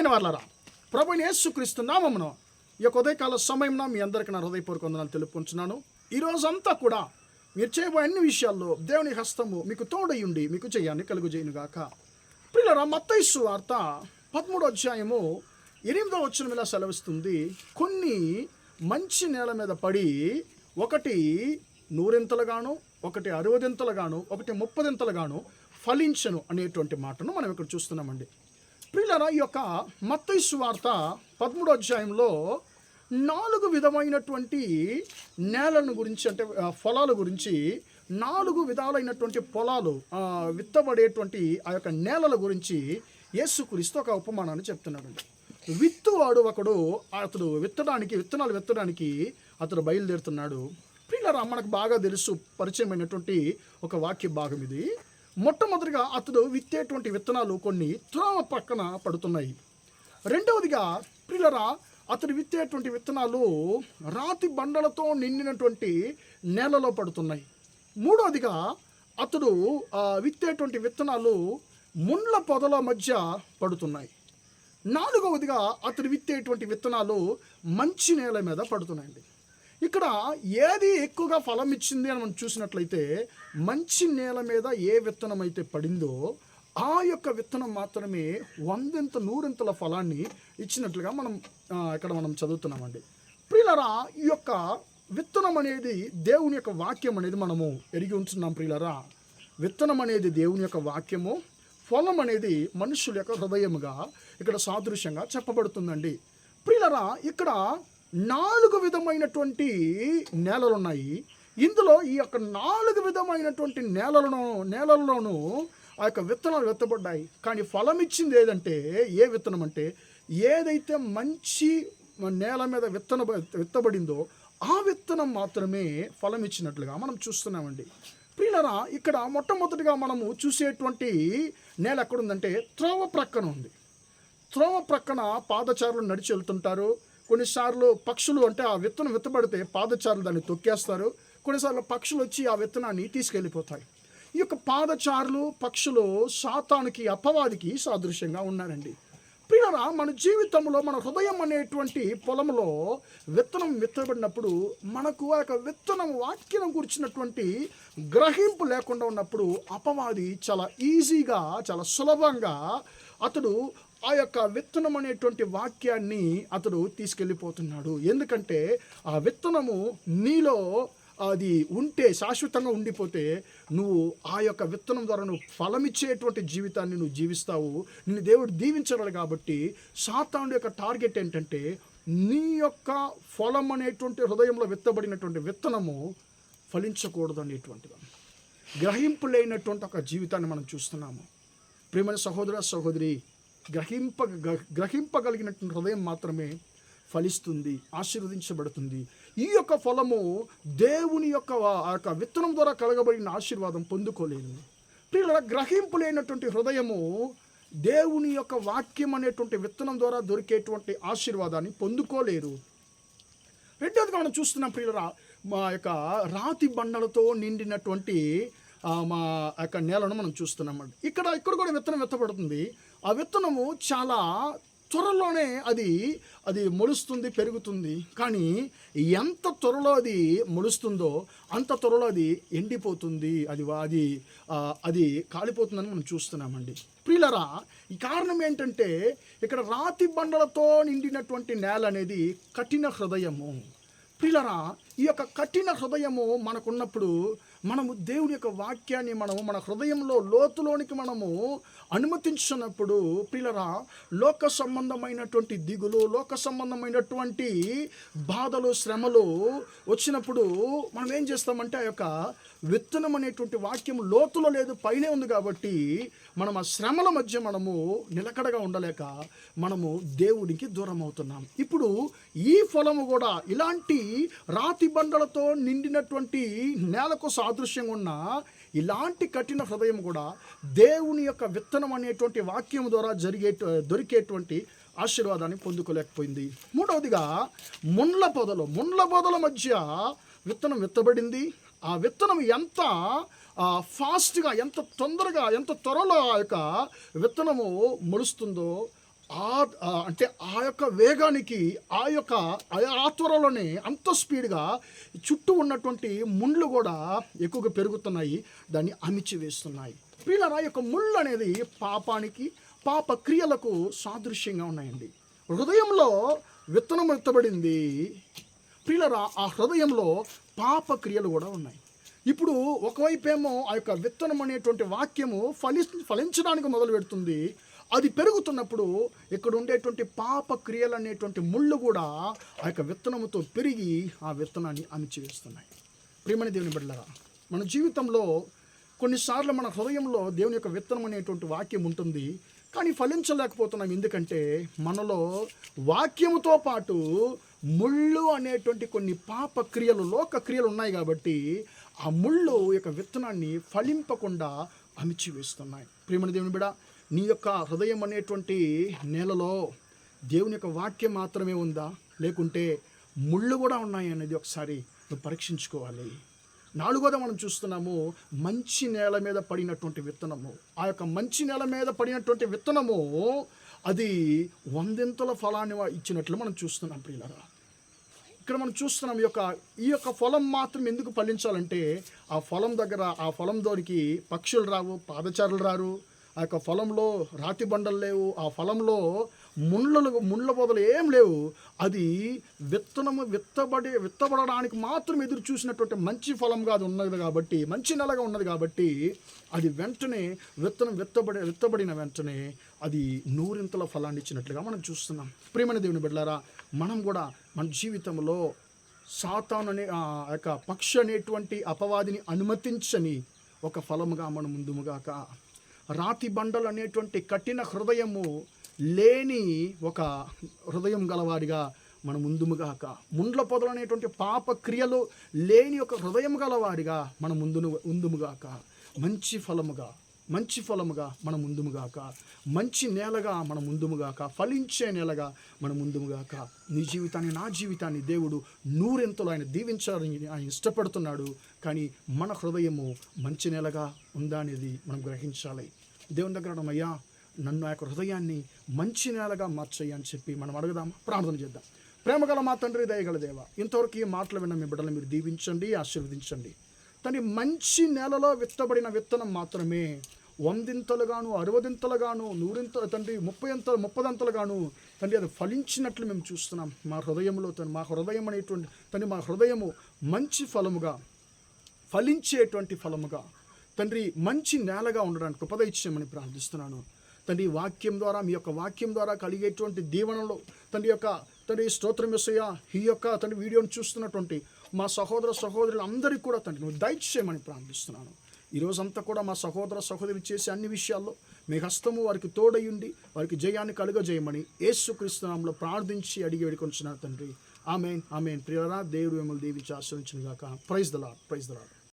ప్రియమైన వాళ్ళారా, ప్రభువైన యేసుక్రీస్తు నామమున ఈ యొక్క ఉదయకాల సమయంలో మీ అందరికీ నా హృదయపూర్వక వందనాలు తెలుపుకుంటున్నాను. ఈ రోజంతా కూడా మీరు చేయబోయే అన్ని విషయాల్లో దేవుని హస్తము మీకు తోడయుండి మీకు జయాన్ని కలుగుజేయునుగాక. ప్రియులారా, మత్తయి సువార్త 13వ అధ్యాయము 8వ వచనం ఇలా సెలవిస్తుంది, కొన్ని మంచి నేల మీద పడి ఒకటి 100 ఒకటి 60 ఒకటి 30 ఫలించను అనేటువంటి మాటను మనం ఇక్కడ చూస్తున్నామండి. ప్రియులారా, ఈ యొక్క మత్తయి సువార్త 13వ అధ్యాయంలో 4 విధమైనటువంటి నేలను గురించి, అంటే ఫలాల గురించి 4 విధాలైనటువంటి పొలాలు విత్తబడేటువంటి ఆ యొక్క నేలల గురించి యేసుక్రీస్తు ఒక ఉపమానాన్ని చెప్తున్నాడండి. విత్తువాడు ఒకడు, అతడు విత్తనాలు విత్తడానికి అతడు బయలుదేరుతున్నాడు. ప్రియులారా, మనకు బాగా తెలుసు, పరిచయమైనటువంటి ఒక వాక్య భాగం ఇది. మొట్టమొదటిగా అతడు విత్తేటువంటి విత్తనాలు కొన్ని త్రోవ పక్కన పడుతున్నాయి. రెండవదిగా ప్రియులారా, అతడు విత్తేటువంటి విత్తనాలు రాతి బండలతో నిండినటువంటి నేలలో పడుతున్నాయి. మూడవదిగా అతడు విత్తేటువంటి విత్తనాలు ముండ్ల పొదల మధ్య పడుతున్నాయి. నాలుగవదిగా అతడు విత్తేటువంటి విత్తనాలు మంచి నేల మీద పడుతున్నాయండి. ఇక్కడ ఏది ఎక్కువగా ఫలం ఇచ్చింది అని మనం చూసినట్లయితే, మంచి నేల మీద ఏ విత్తనం అయితే పడిందో ఆ యొక్క విత్తనం మాత్రమే 100 ఫలాన్ని ఇచ్చినట్లుగా ఇక్కడ మనం చదువుతున్నామండి. ప్రియులారా, ఈ యొక్క విత్తనం అనేది దేవుని యొక్క వాక్యం అనేది మనము ఎరిగి ఉంటున్నాం. ప్రియులారా, విత్తనం అనేది దేవుని యొక్క వాక్యము, ఫలం అనేది మనుషుల యొక్క హృదయముగా ఇక్కడ సాదృశ్యంగా చెప్పబడుతుందండి. ప్రియులారా, ఇక్కడ 4 విధమైనటువంటి నేలలు ఉన్నాయి. ఇందులో ఈ యొక్క 4 విధమైనటువంటి నేలల్లోనూ ఆ యొక్క విత్తనాలు విత్తబడ్డాయి. కానీ ఫలం ఇచ్చింది ఏదంటే, ఏ విత్తనం అంటే, ఏదైతే మంచి నేల మీద విత్తబడిందో ఆ విత్తనం మాత్రమే ఫలం ఇచ్చినట్లుగా మనం చూస్తున్నామండి. ప్రియులారా, ఇక్కడ మొట్టమొదటిగా మనము చూసేటువంటి నేల ఎక్కడుందంటే త్రోవ ప్రక్కన ఉంది. త్రోవ ప్రక్కన పాదచారులు నడిచి వెళ్తుంటారు. కొన్నిసార్లు పక్షులు, అంటే ఆ విత్తనం విత్తబడితే పాదచారులు దాన్ని తొక్కేస్తారు. కొన్నిసార్లు పక్షులు వచ్చి ఆ విత్తనాన్ని తీసుకెళ్ళిపోతాయి. ఈ యొక్క పాదచారులు, పక్షులు సాతానుకి, అపవాదికి సాదృశ్యంగా ఉన్నారండి. ప్రియులారా, మన జీవితంలో మన హృదయం అనేటువంటి పొలంలో విత్తనం విత్తబడినప్పుడు మనకు ఆ యొక్క విత్తనం వాక్యం గురించినటువంటి గ్రహింపు లేకుండా ఉన్నప్పుడు అపవాది చాలా ఈజీగా, చాలా సులభంగా అతడు ఆ యొక్క విత్తనం అనేటువంటి వాక్యాన్ని అతడు తీసుకెళ్ళిపోతున్నాడు. ఎందుకంటే ఆ విత్తనము నీలో అది ఉంటే, శాశ్వతంగా ఉండిపోతే, నువ్వు ఆ యొక్క విత్తనం ద్వారా నువ్వు ఫలమిచ్చేటువంటి జీవితాన్ని నువ్వు జీవిస్తావు. నిన్ను దేవుడు దీవించగలడు. కాబట్టి సాతానుడి యొక్క టార్గెట్ ఏంటంటే, నీ యొక్క ఫలం అనేటువంటి హృదయంలో విత్తబడినటువంటి విత్తనము ఫలించకూడదు అనేటువంటిది. గ్రహింపు లేనటువంటి ఒక జీవితాన్ని మనం చూస్తున్నాము. ప్రియమైన సహోదర, సహోదరి, గ్రహింపగలిగినటువంటి హృదయం మాత్రమే ఫలిస్తుంది, ఆశీర్వదించబడుతుంది. ఈ యొక్క ఫలము దేవుని యొక్క ఆ యొక్క విత్తనం ద్వారా కలగబడిన ఆశీర్వాదం పొందుకోలేదు. ప్రియులారా, గ్రహింపు లేనటువంటి హృదయము దేవుని యొక్క వాక్యం అనేటువంటి విత్తనం ద్వారా దొరికేటువంటి ఆశీర్వాదాన్ని పొందుకోలేరు. రెండోదిగా మనం చూస్తున్నాం ప్రియులారా, మా యొక్క రాతి బండలతో నిండినటువంటి మా యొక్క నేలను మనం చూస్తున్నామండి. ఇక్కడ కూడా విత్తనం విత్తబడుతుంది. ఆ విత్తనము చాలా త్వరలోనే అది మొలుస్తుంది, పెరుగుతుంది. కానీ ఎంత త్వరలో అది మొలుస్తుందో అంత త్వరలో అది ఎండిపోతుంది, అది కాలిపోతుందని మనం చూస్తున్నామండి. ప్రియులారా, ఈ కారణం ఏంటంటే, ఇక్కడ రాతి బండలతో నిండినటువంటి నేల అనేది కఠిన హృదయము. ప్రియులారా, ఈ యొక్క కఠిన హృదయము మనకున్నప్పుడు మనము దేవుని యొక్క వాక్యాన్ని మన హృదయంలో లోతులోనికి మనము అనుమతించినప్పుడు, ప్రియులారా, లోక సంబంధమైనటువంటి దిగులు, లోక సంబంధమైనటువంటి బాధలు, శ్రమలు వచ్చినప్పుడు మనం ఏం చేస్తామంటే, ఆ యొక్క విత్తనం అనేటువంటి వాక్యం లోతులో లేదు, పైనే ఉంది. కాబట్టి మనం ఆ శ్రమల మధ్య మనము నిలకడగా ఉండలేక మనము దేవుడికి దూరం అవుతున్నాం. ఇప్పుడు ఈ ఫలము కూడా ఇలాంటి రాతి బండలతో నిండినటువంటి నేలకు సాదృశ్యంగా ఉన్న ఇలాంటి కఠిన హృదయం కూడా దేవుని యొక్క విత్తనం అనేటువంటి వాక్యం ద్వారా దొరికేటువంటి ఆశీర్వాదాన్ని పొందుకోలేకపోయింది. మూడవదిగా ముండ్ల పొదల మధ్య విత్తనం విత్తబడింది. ఆ విత్తనం ఎంత ఫాస్ట్గా, ఎంత తొందరగా, ఎంత త్వరలో ఆ యొక్క విత్తనము మొలుస్తుందో అంటే ఆ యొక్క వేగానికి ఆ త్వరలోనే అంత స్పీడ్గా చుట్టూ ఉన్నటువంటి ముళ్ళు కూడా ఎక్కువగా పెరుగుతున్నాయి, దాన్ని అణిచివేస్తున్నాయి. ప్రియులారా, ఈ యొక్క ముళ్ళు అనేది పాపానికి, పాప క్రియలకు సాదృశ్యంగా ఉన్నాయండి. హృదయంలో విత్తనం ఎత్తబడింది ప్రియులారా, ఆ హృదయంలో పాప క్రియలు కూడా ఉన్నాయి. ఇప్పుడు ఒకవైపేమో ఆ యొక్క విత్తనం అనేటువంటి వాక్యము ఫలించడానికి మొదలు పెడుతుంది. అది పెరుగుతున్నప్పుడు ఇక్కడ ఉండేటువంటి పాప క్రియలు అనేటువంటి ముళ్ళు కూడా ఆ యొక్క విత్తనముతో పెరిగి ఆ విత్తనాన్ని అణిచివేస్తున్నాయి. ప్రియమైన దేవుని బిడ్డలారా, మన జీవితంలో కొన్నిసార్లు మన హృదయంలో దేవుని యొక్క విత్తనం అనేటువంటి వాక్యం ఉంటుంది, కానీ ఫలించలేకపోతున్నాం. ఎందుకంటే మనలో వాక్యముతో పాటు ముళ్ళు అనేటువంటి కొన్ని పాప క్రియలు, లోక క్రియలు ఉన్నాయి కాబట్టి ఆ ముళ్ళు యొక్క విత్తనాన్ని ఫలింపకుండా అణిచివేస్తున్నాయి. ప్రియమైన దేవుని బిడ్డ, నీ యొక్క హృదయం అనేటువంటి నేలలో దేవుని యొక్క వాక్యం మాత్రమే ఉందా, లేకుంటే ముళ్ళు కూడా ఉన్నాయి అనేది ఒకసారి నువ్వు పరీక్షించుకోవాలి. నాలుగోది మనం చూస్తున్నాము, మంచి నేల మీద పడినటువంటి విత్తనము. ఆ యొక్క మంచి నేల మీద పడినటువంటి విత్తనము అది 100 ఫలాన్ని ఇచ్చినట్లు మనం చూస్తున్నాం. ప్రియులారా, ఇక్కడ మనం చూస్తున్నాం ఈ యొక్క ఫలం మాత్రం ఎందుకు ఫలించాలంటే ఆ ఫలం దగ్గర, ఆ ఫలం దొరికి పక్షులు రావు, పాదచారులు రారు, ఆ యొక్క ఫలంలో రాతి బండలు లేవు, ఆ ఫలంలో ముళ్ళ పొదలు ఏం లేవు. అది విత్తనము విత్తబడడానికి మాత్రం ఎదురు చూసినటువంటి మంచి ఫలంగా అది ఉన్నది కాబట్టి, మంచి నెలగా ఉన్నది కాబట్టి అది వెంటనే విత్తనం విత్తబడిన వెంటనే అది 100 ఫలాన్ని ఇచ్చినట్లుగా మనం చూస్తున్నాం. ప్రియమైన దేవుని బిడ్డలారా, మనం కూడా మన జీవితంలో సాతాను అనే ఆ యొక్క పక్షి అనేటువంటి అపవాదిని అనుమతించని ఒక ఫలముగా మనం ముందుముగాక, రాతి బండలు అనేటువంటి కఠిన హృదయము లేని ఒక హృదయం గలవాడిగా మనం ముందుముగాక, ముండ్ల పొదలు అనేటువంటి పాప క్రియలు లేని ఒక హృదయం గలవాడిగా మనం ముందుముగాక, మంచి ఫలముగా మనం ముందుముగాక, మంచి నేలగా మనం ముందుముగాక, ఫలించే నేలగా మనం ముందుముగాక. నీ జీవితాన్ని, నా జీవితాన్ని దేవుడు 100 ఆయన దీవించాలని ఆయన ఇష్టపడుతున్నాడు. కానీ మన హృదయము మంచి నేలగా ఉందా అనేది మనం గ్రహించాలి. దేవుని దగ్గర అయ్యా, నన్ను ఆ యొక్క హృదయాన్ని మంచి నేలగా మార్చయ్యా అని చెప్పి మనం అడుగుదాం, ప్రార్థన చేద్దాం. ప్రేమగల మా తండ్రి, దయగల దేవ, ఇంతవరకు ఈ మాటలు విన్న మీ బిడ్డలను మీరు దీవించండి, ఆశీర్వదించండి. తండ్రి, మంచి నేలలో విత్తబడిన విత్తనం మాత్రమే 100 60 100 తండ్రి 30 తండ్రి అది ఫలించినట్లు మేము చూస్తున్నాం. మా హృదయంలో మా హృదయం అనేటువంటి తండ్రి, మా హృదయము మంచి ఫలముగా, ఫలించేటువంటి ఫలముగా తండ్రి, మంచి నేలగా ఉండడానికి కృప ఇచ్చామని ప్రార్థిస్తున్నాను. తండ్రి, వాక్యం ద్వారా, మీ యొక్క వాక్యం ద్వారా కలిగేటువంటి దీవెనలో తండ్రి స్తోత్రం యేసయ్యా, ఈ యొక్క తండ్రి వీడియోని చూస్తున్నటువంటి మా సహోదర సహోదరులు అందరికీ కూడా తండ్రి నువ్వు దయచేయమని ప్రార్థిస్తున్నాను. ఈరోజంతా కూడా మా సహోదర సహోదరులు చేసే అన్ని విషయాల్లో మీ హస్తము వారికి తోడయుండి వారికి జయాన్ని కలుగజేయమని యేసుక్రీస్తు నామములో ప్రార్థించి అడిగి వేడుకొంచున్నాను తండ్రి. ఆమేన్, ఆమేన్. ప్రియరా, దేవుడు మిమ్మల్ని దీవించి ఆశీర్వదించును గాక. Praise the lord.